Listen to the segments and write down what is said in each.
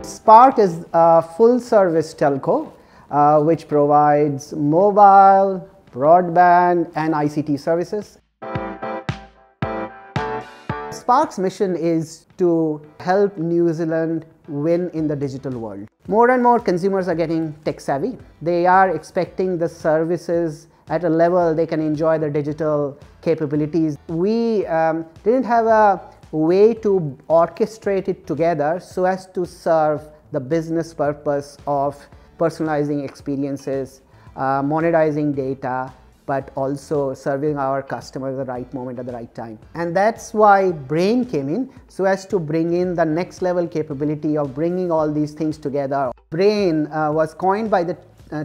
Spark is a full-service telco which provides mobile, broadband and ICT services. Spark's mission is to help New Zealand win in the digital world. More and more consumers are getting tech savvy. They are expecting the services at a level they can enjoy the digital capabilities. We didn't have a way to orchestrate it together so as to serve the business purpose of personalizing experiences, monetizing data, but also serving our customers at the right moment at the right time. And that's why Brain came in, so as to bring in the next level capability of bringing all these things together. Brain was coined by the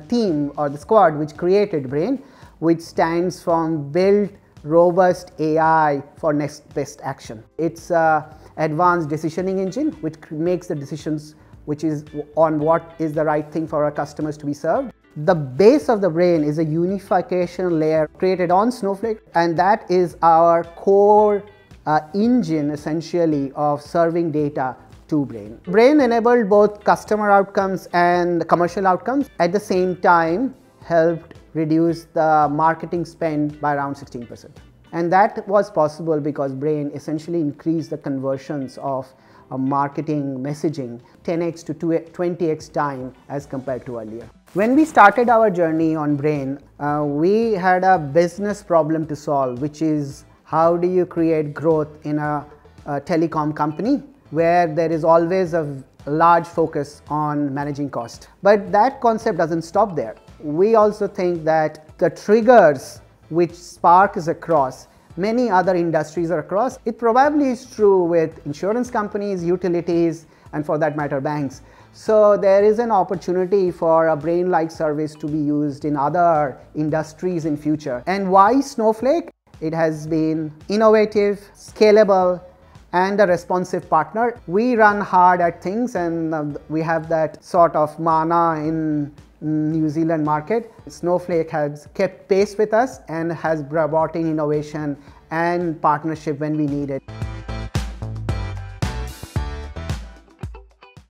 team or the squad which created Brain, which stands from Build Robust AI for Next Best Action. It's an advanced decisioning engine which makes the decisions which is on what is the right thing for our customers to be served. The base of the Brain is a unification layer created on Snowflake, and that is our core engine essentially of serving data to Brain. Brain enabled both customer outcomes and commercial outcomes. At the same time, helped reduce the marketing spend by around 16%. And that was possible because Brain essentially increased the conversions of marketing messaging 10x to 20x time as compared to earlier. When we started our journey on Brain, we had a business problem to solve, which is how do you create growth in a telecom company where there is always a large focus on managing cost. But that concept doesn't stop there. We also think that the triggers which Spark is across, many other industries are across. It probably is true with insurance companies, utilities, and for that matter, banks. So there is an opportunity for a Brain-like service to be used in other industries in future. And why Snowflake? It has been innovative, scalable, and a responsive partner. We run hard at things, and we have that sort of mana in New Zealand market. Snowflake has kept pace with us and has brought in innovation and partnership when we need it.